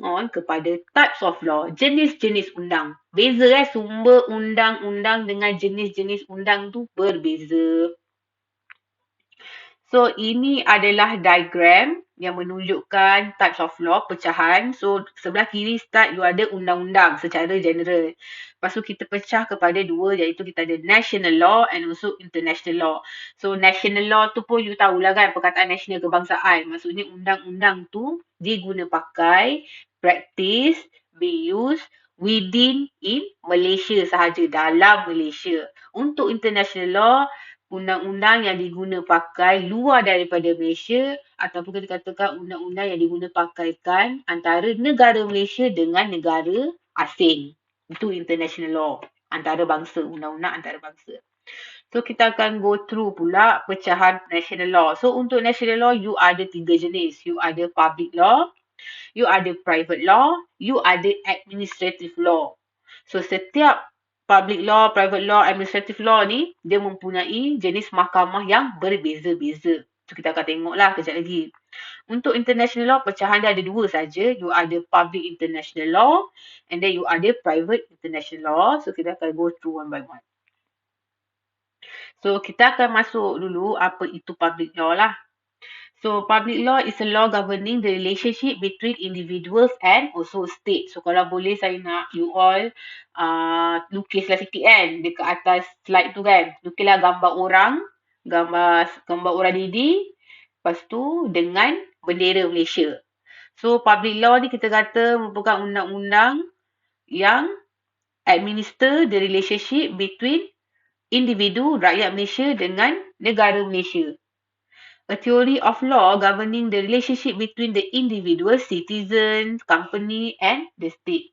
on kepada types of law, jenis-jenis undang. Beza sumber undang-undang dengan jenis-jenis undang tu berbeza. So, ini adalah diagram yang menunjukkan types of law, pecahan. So, sebelah kiri start you ada undang-undang secara general. Lepas tu kita pecah kepada dua, iaitu kita ada national law and also international law. So, national law tu pun you tahulah kan, perkataan national kebangsaan. Maksudnya undang-undang tu diguna pakai, practice, be used within in Malaysia sahaja, dalam Malaysia. Untuk international law, undang-undang yang diguna pakai luar daripada Malaysia ataupun kita katakan undang-undang yang diguna pakaikan antara negara Malaysia dengan negara asing. Itu international law, antarabangsa, undang-undang antarabangsa. So kita akan go through pula pecahan national law. So untuk national law you ada 3 jenis. You ada public law, you ada private law, you ada administrative law. So setiap public law, private law, administrative law ni dia mempunyai jenis mahkamah yang berbeza-beza. So kita akan tengoklah kejap lagi. Untuk international law, pecahan dia ada dua saja. You ada public international law and then you ada private international law. So kita akan go through one by one. So kita akan masuk dulu apa itu public law lah. So, public law is a law governing the relationship between individuals and also state. So, kalau boleh saya nak you all lukislah sikit kan dekat atas slide tu kan. Lukislah gambar orang, gambar orang didi, lepas tu dengan bendera Malaysia. So, public law ni kita kata merupakan undang-undang yang administer the relationship between individu rakyat Malaysia dengan negara Malaysia. A theory of law governing the relationship between the individual, citizens, company and the state.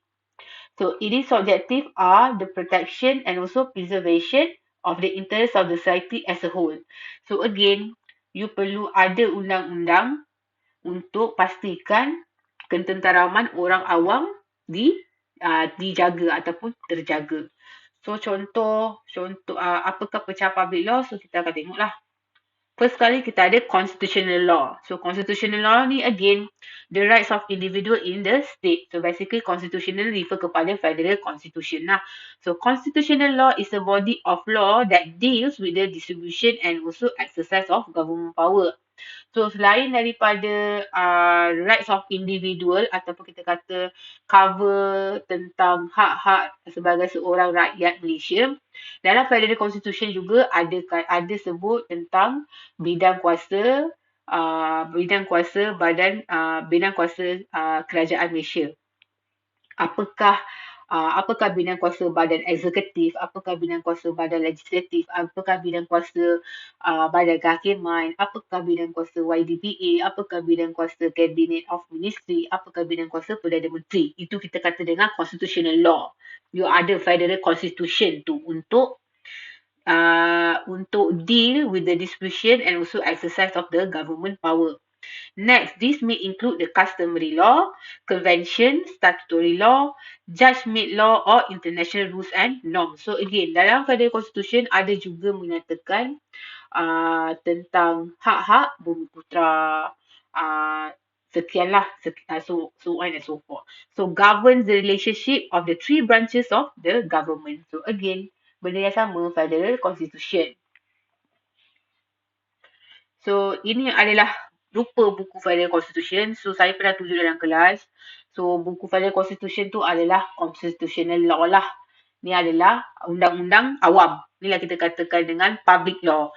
So, its objective are the protection and also preservation of the interests of the society as a whole. So, again, you perlu ada undang-undang untuk pastikan ketenteraman orang awam dijaga ataupun terjaga. So, contoh apakah pecahan public law? So, kita akan tengoklah. First kali kita ada constitutional law. So constitutional law ni again the rights of individual in the state. So basically constitutional refer kepada federal constitution lah. So constitutional law is a body of law that deals with the distribution and also exercise of government power. So selain daripada rights of individual ataupun kita kata cover tentang hak-hak sebagai seorang rakyat Malaysia, dalam Federal Constitution juga ada sebut tentang bidang kuasa kerajaan Malaysia. Apakah bidang kuasa badan eksekutif, apakah bidang kuasa badan legislatif, apakah bidang kuasa badan kehakiman, apakah bidang kuasa YDPA, apakah bidang kuasa Cabinet of Ministry, apakah bidang kuasa Perdana Menteri. Itu kita kata dengan constitutional law. You ada federal constitution tu untuk deal with the distribution and also exercise of the government power. Next, this may include the customary law, convention, statutory law, judge-made law or international rules and norms. So again, dalam Federal Constitution ada juga menyatakan tentang hak-hak bumi putera, sekianlah, so on and so forth. So governs the relationship of the three branches of the government. So again, benda yang sama, Federal Constitution. So ini adalah rupa buku Federal Constitution. So saya pernah tunjuk dalam kelas. So buku Federal Constitution tu adalah constitutional law lah. Ni adalah undang-undang awam. Inilah kita katakan dengan public law.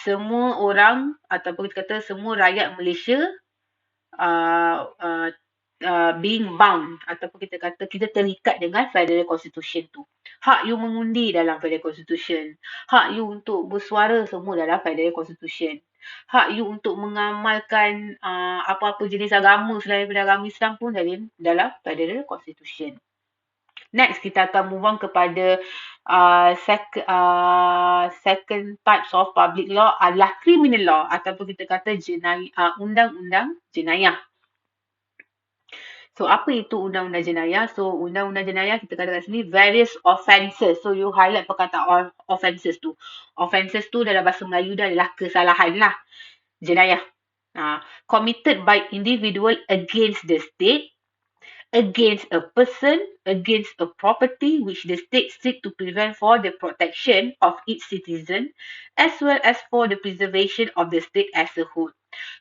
Semua orang ataupun kita kata semua rakyat Malaysia being bound ataupun kita kata kita terikat dengan Federal Constitution tu. Hak you mengundi dalam Federal Constitution. Hak you untuk bersuara semua dalam Federal Constitution. Hak you untuk mengamalkan apa-apa jenis agama selain daripada agama Islam pun dalam Federal Constitution. Next, kita akan move on kepada second types of public law adalah criminal law ataupun kita kata undang-undang jenayah. So, apa itu undang-undang jenayah? So, undang-undang jenayah kita katakan sini various offences. So, you highlight perkataan offences tu. Offences tu dalam bahasa Melayu dia adalah kesalahan lah. Jenayah. Committed by individual against the state, against a person, against a property which the state seek to prevent for the protection of its citizen, as well as for the preservation of the state as a whole.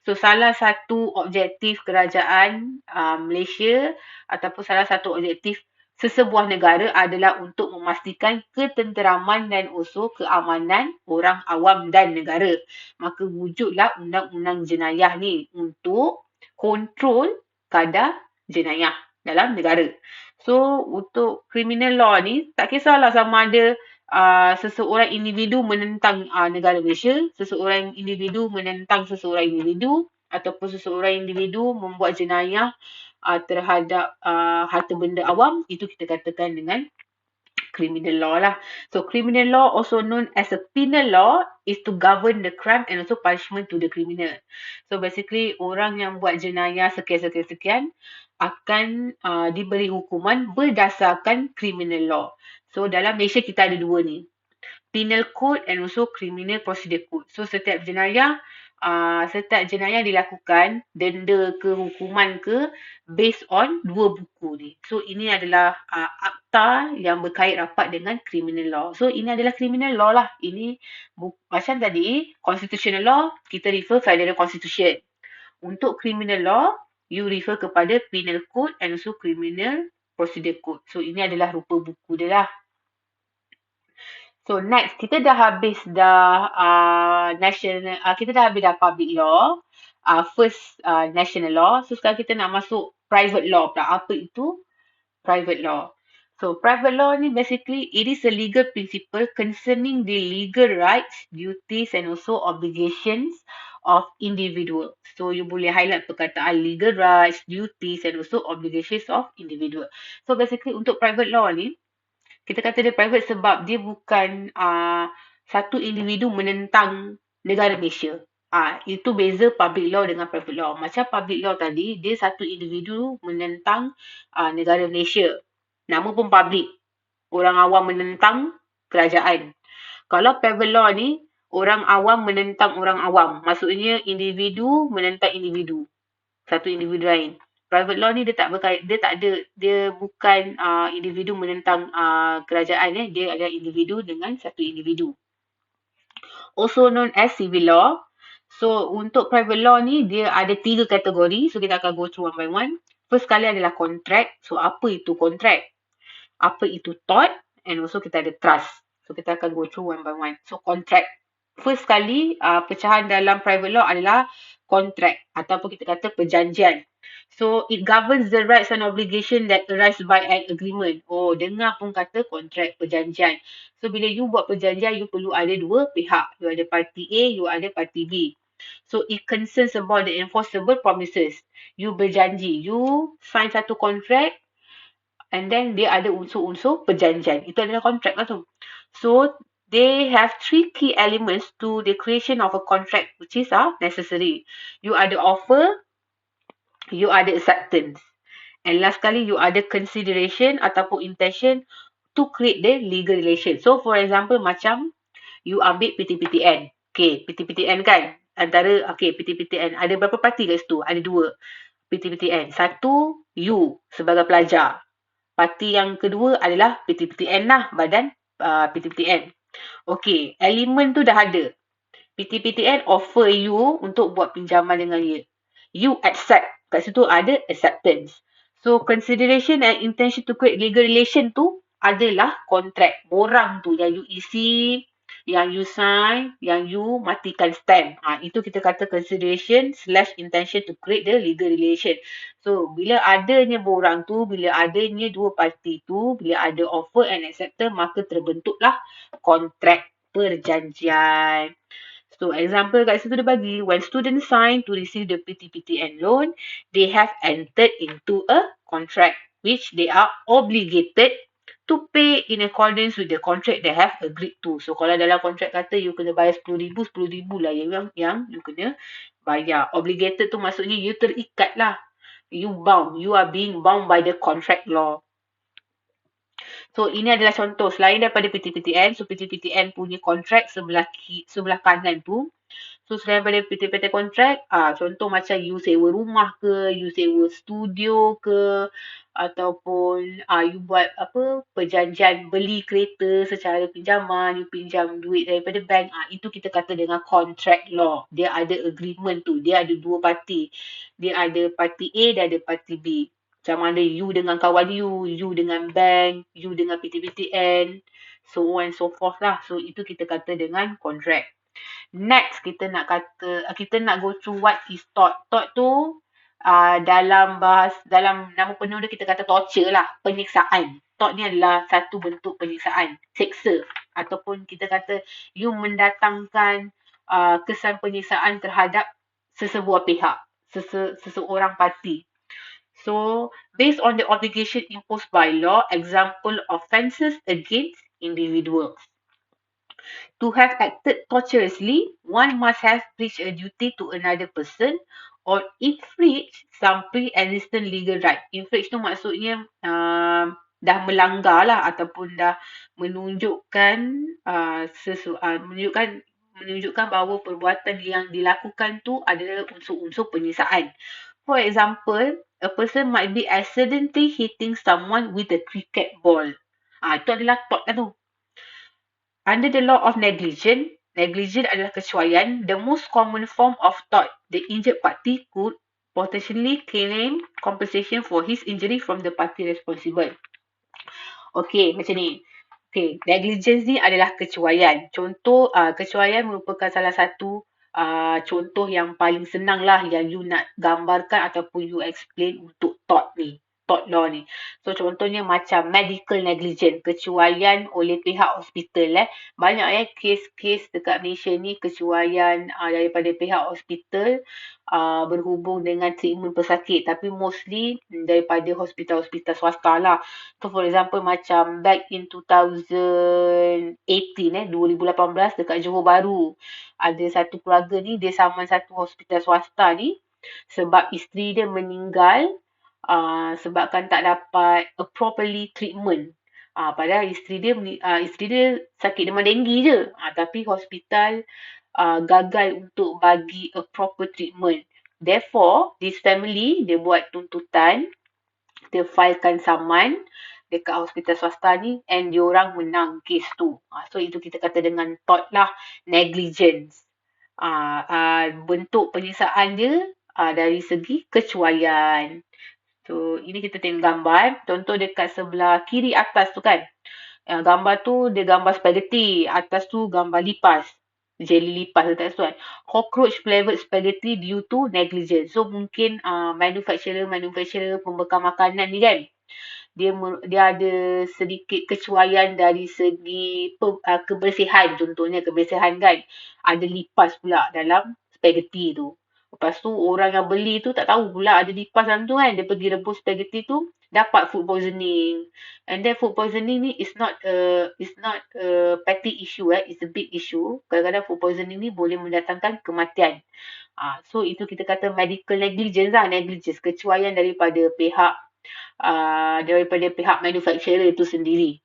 So salah satu objektif kerajaan Malaysia ataupun salah satu objektif sesebuah negara adalah untuk memastikan ketenteraman dan also keamanan orang awam dan negara. Maka wujudlah undang-undang jenayah ni untuk kontrol kadar jenayah dalam negara. So untuk criminal law ni tak kisahlah sama ada seseorang individu menentang negara Malaysia, seseorang individu menentang seseorang individu ataupun seseorang individu membuat jenayah terhadap harta benda awam, itu kita katakan dengan criminal law lah. So criminal law, also known as a penal law, is to govern the crime and also punishment to the criminal. So basically orang yang buat jenayah sekian-sekian-sekian akan diberi hukuman berdasarkan criminal law. So dalam Malaysia kita ada dua ni, penal code and also criminal procedure code. So setiap jenayah dilakukan, denda ke hukuman ke, based on dua buku ni. So ini adalah akta yang berkait rapat dengan criminal law. So ini adalah criminal law lah. Ini macam tadi constitutional law, kita refer federal constitution. Untuk criminal law, you refer kepada penal code and also criminal procedure code. So ini adalah rupa buku dia lah. So next, kita dah habis dah public law, first national law. So sekarang kita nak masuk private law pula. Apa itu private law? So private law ni basically it is a legal principle concerning the legal rights, duties and also obligations of individual. So you boleh highlight perkataan legal rights, duties and also obligations of individual. So basically untuk private law ni, kita kata dia private sebab dia bukan satu individu menentang negara Malaysia. Itu beza public law dengan private law. Macam public law tadi, dia satu individu menentang negara Malaysia. Nama pun public. Orang awam menentang kerajaan. Kalau private law ni, orang awam menentang orang awam. Maksudnya individu menentang individu. Satu individu lain. Private law ni dia bukan individu menentang kerajaan, dia adalah individu dengan satu individu. Also known as civil law. So untuk private law ni dia ada 3 kategori. So kita akan go through one by one. First kali adalah contract. So apa itu contract? Apa itu tort? And also kita ada trust. So kita akan go through one by one. So contract. First kali pecahan dalam private law adalah contract ataupun kita kata perjanjian. So it governs the rights and obligation that arise by an agreement. Oh, dengar pun kata kontrak, perjanjian. So bila you buat perjanjian, you perlu ada dua pihak. You ada parti A, you ada parti B. So it concerns about the enforceable promises. You berjanji, you sign satu kontrak and then dia ada unsur-unsur perjanjian. Itu adalah kontrak lah tu. So they have 3 key elements to the creation of a contract which is necessary. You ada offer, you ada acceptance. And last kali, you ada consideration ataupun intention to create the legal relation. So, for example, macam you ambil PTPTN. Okay, PTPTN kan? PTPTN. Ada berapa parti kat situ? Ada 2. PTPTN. Satu, you sebagai pelajar. Parti yang kedua adalah PTPTN lah, badan PTPTN. Okay, elemen tu dah ada. PTPTN offer you untuk buat pinjaman dengan dia. You accept. Kat situ ada acceptance. So, consideration and intention to create legal relation tu adalah kontrak. Borang tu yang you isi, yang you sign, yang you matikan stamp. Itu kita kata consideration / intention to create the legal relation. So, bila adanya borang tu, bila adanya dua parti tu, bila ada offer and acceptance, maka terbentuklah kontrak perjanjian. So, example kat situ dia bagi, when students sign to receive the PTPTN loan, they have entered into a contract which they are obligated to pay in accordance with the contract they have agreed to. So, kalau dalam kontrak kata you kena bayar RM10,000, RM10,000 lah yang you kena bayar. Obligated tu maksudnya you terikat lah. You bound. You are being bound by the contract law. So, ini adalah contoh selain daripada PTPTN. So, PTPTN punya kontrak sebelah kanan tu. So, So selain daripada PT-PT kontrak, contoh macam you sewa rumah ke, you sewa studio ke, ataupun you buat apa perjanjian beli kereta secara pinjaman, you pinjam duit daripada bank, itu kita kata dengan contract law. Dia ada agreement tu, dia ada dua parti. Dia ada parti A dan ada parti B. Macam mana you dengan kawan you dengan bank, you dengan PT-PTN, so on and so forth lah. So itu kita kata dengan contract. Next, kita nak go through what is tort. Tort tu dalam nama penuh dia kita kata torture lah, penyiksaan. Tort ni adalah satu bentuk penyiksaan, seksa, ataupun kita kata you mendatangkan kesan penyiksaan terhadap sesebuah pihak, seseorang parti. So, based on the obligation imposed by law, example offences against individuals. To have acted tortuously, one must have breached a duty to another person or infringed some pre-existing legal right. Infringe tu maksudnya dah melanggar lah ataupun dah menunjukkan menunjukkan bahawa perbuatan yang dilakukan tu adalah unsur-unsur penyiksaan. For example, a person might be accidentally hitting someone with a cricket ball. Itu adalah tort lah tu. Under the law of negligence adalah kecuaian, the most common form of tort. The injured party could potentially claim compensation for his injury from the party responsible. Okay, macam ni. Okay, negligence ni adalah kecuaian. Contoh, kecuaian merupakan salah satu contoh yang paling senang lah yang you nak gambarkan ataupun you explain untuk tort ni. Tort law ni. So contohnya macam medical negligence, kecuaian oleh pihak hospital. Banyak kes-kes dekat Malaysia ni kecuaian daripada pihak hospital berhubung dengan treatment pesakit, tapi mostly daripada hospital-hospital swasta lah. So for example macam back in 2018 dekat Johor Bahru, ada satu keluarga ni dia saman satu hospital swasta ni sebab isteri dia meninggal sebabkan tak dapat properly treatment. Padahal isteri dia sakit demam denggi je. Tapi hospital gagal untuk bagi a proper treatment. Therefore, this family dia buat tuntutan, dia filekan saman dekat hospital swasta ni and diorang menang kes tu. So itu kita kata dengan tort lah, negligence. Bentuk penyiksaan dia dari segi kecuaian. So, ini kita tengok gambar. Contoh dekat sebelah kiri atas tu kan. Gambar tu dia gambar spaghetti. Atas tu gambar lipas. Jelly lipas tu kan. Cockroach flavored spaghetti due to negligence. So, mungkin manufacturer pembekal makanan ni kan. Dia ada sedikit kecuaian dari segi kebersihan. Contohnya kebersihan kan. Ada lipas pula dalam spaghetti tu. Lepas tu orang yang beli tu tak tahu pula ada lipas dalam tu kan. Dia pergi rebus spaghetti tu, dapat food poisoning. And then food poisoning ni is not a petty issue. It's a big issue. Kadang-kadang food poisoning ni boleh mendatangkan kematian. So itu kita kata medical negligence lah. Negligence, kecuaian daripada pihak manufacturer tu sendiri.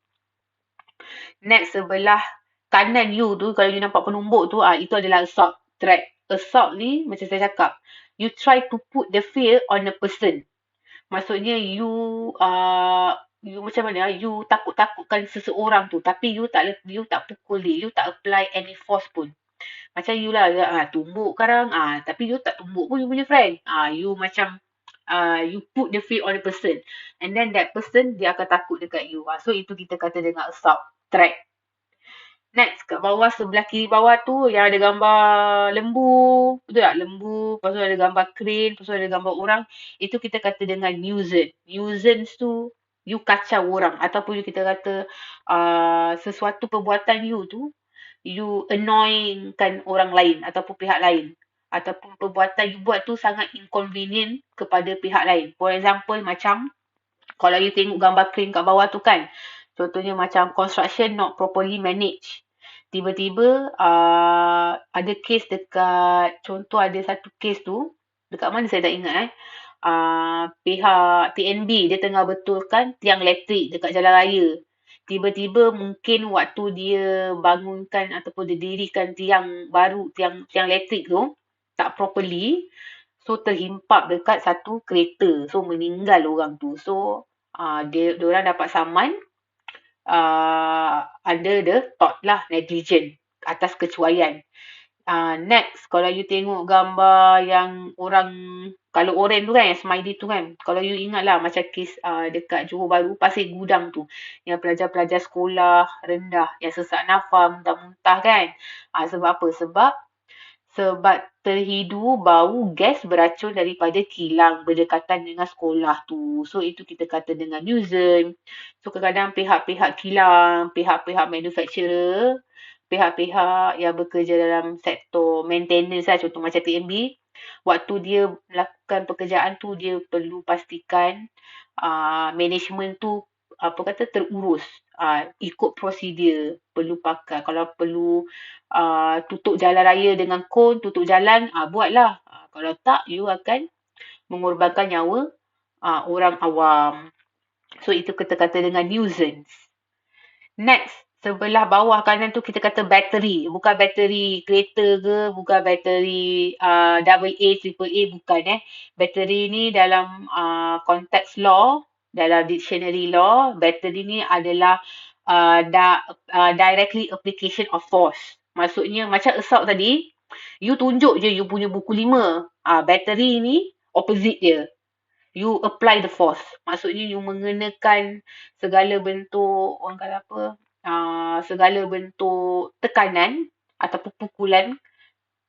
Next, sebelah kanan you tu, kalau you nampak penumbuk tu, itu adalah assault threat. Assault ni, macam saya cakap, you try to put the fear on a person. Maksudnya you macam mana, you takut-takutkan seseorang tu, tapi you tak pukul dia, you tak apply any force pun. Macam you lah, tumbuk sekarang, tapi you tak tumbuk pun you punya friend. You macam you put the fear on a person, and then that person dia akan takut dekat you. So itu kita kata dengan assault threat. Next, kat bawah, sebelah kiri bawah tu yang ada gambar lembu. Betul tak? Lembu. Lepas tu ada gambar crane. Lepas tu ada gambar orang. Itu kita kata dengan nuisance. Nuisance tu, you kacau orang. Ataupun kita kata sesuatu perbuatan you tu, you annoyingkan orang lain ataupun pihak lain. Ataupun perbuatan you buat tu sangat inconvenient kepada pihak lain. For example, macam kalau you tengok gambar crane kat bawah tu kan. Contohnya macam construction not properly managed. Tiba-tiba ada kes dekat, contoh ada satu kes tu, dekat mana saya tak ingat pihak TNB dia tengah betulkan tiang elektrik dekat jalan raya. tiba-tiba mungkin waktu dia bangunkan ataupun dia dirikan tiang baru, tiang elektrik tu tak properly, so terhimpap dekat satu kereta, so meninggal orang tu. So diorang dapat saman under the tort lah, negligent, atas kecuaian. Next, kalau you tengok gambar yang orang, kalau oren tu kan, yang smiley tu kan, kalau you ingat lah macam kes dekat Johor Bahru, Pasir Gudang tu, yang pelajar-pelajar sekolah rendah yang sesak nafas, muntah-muntah kan. Sebab apa? Sebab terhidu bau gas beracun daripada kilang berdekatan dengan sekolah tu. So, itu kita kata dengan nuisance. So, kadang-kadang pihak-pihak kilang, pihak-pihak manufacturer, pihak-pihak yang bekerja dalam sektor maintenance lah, contoh macam TMB, waktu dia melakukan pekerjaan tu, dia perlu pastikan management tu apa kata terurus, ikut prosedur, perlu pakai, kalau perlu tutup jalan raya dengan kon, tutup jalan, buatlah. Kalau tak, you akan mengorbankan nyawa orang awam. So, itu kita kata dengan nuisance. Next, sebelah bawah kanan tu kita kata bateri. Bukan bateri kereta ke, bukan bateri double A, triple A, bukan Bateri ni dalam konteks law, dalam dictionary law, bateri ni adalah directly application of force. Maksudnya macam assault tadi, you tunjuk je you punya buku 5. Bateri ni opposite dia. You apply the force. Maksudnya you mengenakan segala bentuk, orang kata apa, segala bentuk tekanan ataupun pukulan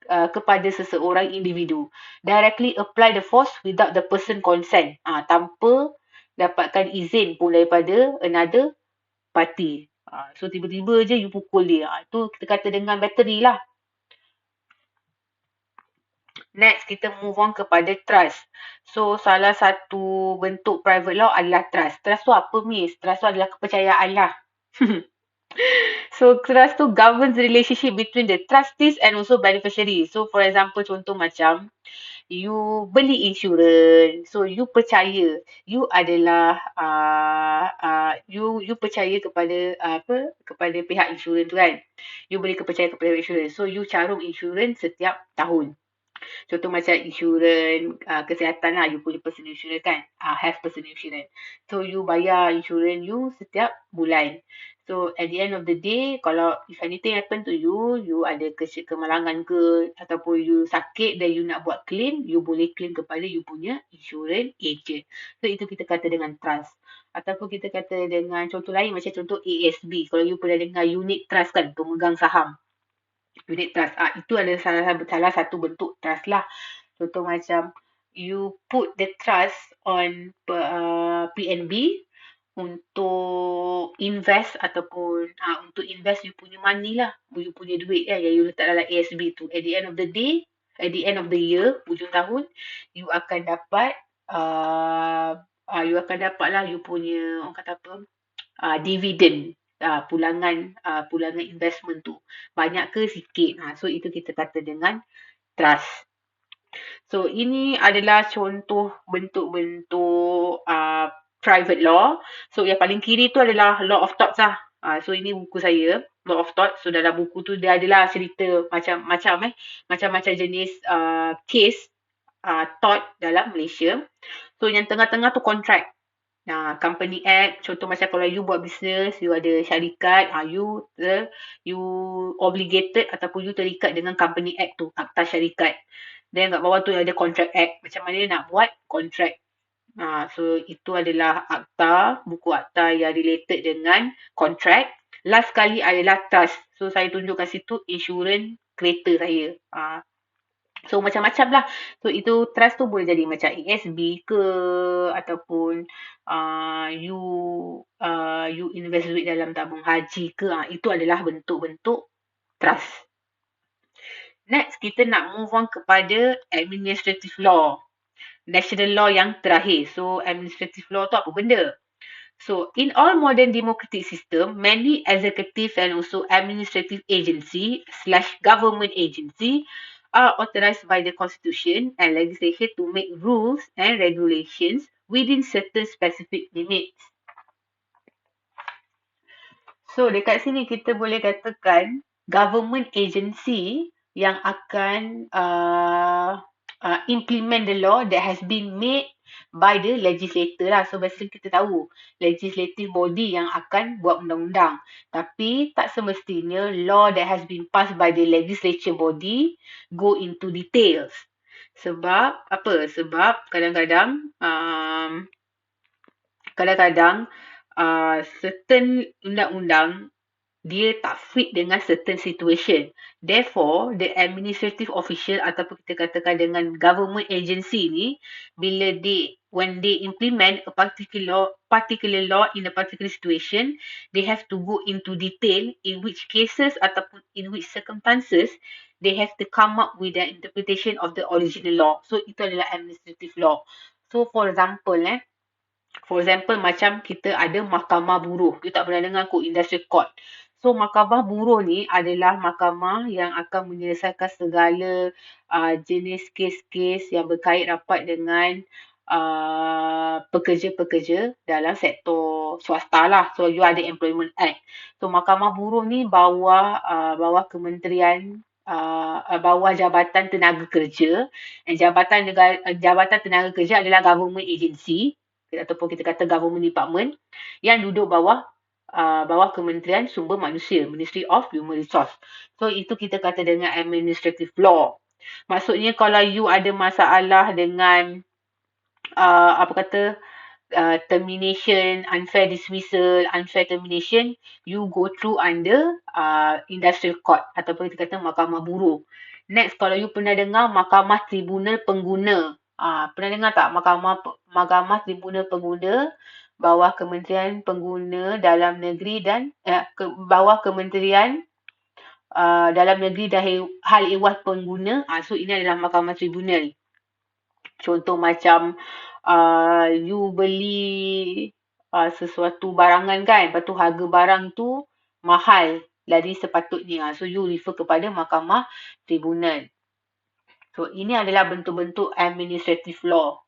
kepada seseorang individu. Directly apply the force without the person consent. Tanpa dapatkan izin pun daripada another party. So tiba-tiba je you pukul dia. Itu kita kata dengan bateri lah. Next, kita move on kepada trust. So, salah satu bentuk private law adalah trust. Trust tu apa, Miss? Trust tu adalah kepercayaan lah. So, trust tu governs the relationship between the trustees and also beneficiaries. So, for example, contoh macam, you beli insurans. So, you percaya. You adalah, you percaya kepada, kepada pihak insurans tu kan. You beri kepercayaan kepada insurans. So, you carum insurans setiap tahun. Contoh macam insurans kesihatan lah, you punya personal insurance kan, health personal insurance. So, you bayar insurans you setiap bulan. So, at the end of the day, kalau if anything happen to you, you ada kemalangan ke, ataupun you sakit dan you nak buat claim, you boleh claim kepada you punya insurance agent. So, itu kita kata dengan trust. Ataupun kita kata dengan contoh lain, macam contoh ASB. Kalau you pernah dengar unit trust kan, pemegang saham. Unit trust. Itu adalah salah satu bentuk trust lah. Contoh macam you put the trust on PNB untuk invest ataupun untuk invest you punya money lah. You punya duit kan yang you letak dalam ASB tu. At the end of the day, at the end of the year, hujung tahun, you akan dapat lah you punya, orang kata apa, dividend. Pulangan investment tu banyak ke sikit. So itu kita kata dengan trust. So ini adalah contoh bentuk-bentuk private law. So yang paling kiri tu adalah law of torts lah. So ini buku saya, law of torts. So dalam buku tu dia adalah cerita macam-macam jenis case tort dalam Malaysia. So yang tengah-tengah tu contract. Company Act, contoh macam kalau you buat business, you ada syarikat, you obligated ataupun you terikat dengan Company Act tu, Akta Syarikat. Dan kat bawah tu ada Contract Act, macam mana nak buat contract. So itu adalah akta, buku akta yang related dengan contract. Last kali adalah trust. So saya tunjuk kat situ insurans kereta saya. So macam-macam lah. So itu trust tu boleh jadi macam ASB ke ataupun you invest duit dalam tabung haji ke. Itu adalah bentuk-bentuk trust. Next, kita nak move on kepada administrative law. National law yang terakhir. So administrative law tu apa benda? So, in all modern democratic system, many executive and also administrative agency / government agency are authorized by the constitution and legislation to make rules and regulations within certain specific limits. So dekat sini kita boleh katakan government agency yang akan implement the law that has been made by the legislator lah. So biasanya kita tahu legislative body yang akan buat undang-undang. Tapi tak semestinya law that has been passed by the legislature body go into details. Sebab apa? Sebab kadang-kadang certain undang-undang dia tak fit dengan certain situation. Therefore, the administrative official ataupun kita katakan dengan government agency ni, when they implement a particular law in a particular situation, they have to go into detail in which cases ataupun in which circumstances they have to come up with the interpretation of the original law. So, itu adalah administrative law. So, For example, macam kita ada mahkamah buruh. You tak pernah dengar kot industrial court. So, mahkamah buruh ni adalah mahkamah yang akan menyelesaikan segala jenis kes-kes yang berkait rapat dengan pekerja-pekerja dalam sektor swasta lah. So, you ada Employment Act. So, mahkamah buruh ni bawah kementerian bawah Jabatan Tenaga Kerja. Jabatan Tenaga Kerja adalah government agency ataupun kita kata government department yang duduk bawah Kementerian Sumber Manusia, Ministry of Human Resource. So itu kita kata dengan administrative law. Maksudnya kalau you ada masalah dengan termination, unfair dismissal, unfair termination, you go through under industrial court ataupun kita kata mahkamah buruh. Next, kalau you pernah dengar mahkamah tribunal pengguna. Pernah dengar tak mahkamah tribunal pengguna bawah Kementerian Pengguna Dalam Negeri dan bawah Kementerian Dalam Negeri dan Hal Ehwal Pengguna. So ini adalah mahkamah tribunal. Contoh macam you beli sesuatu barangan kan, lepas tu harga barang tu mahal dari sepatutnya. So you refer kepada mahkamah tribunal. So ini adalah bentuk-bentuk administrative law.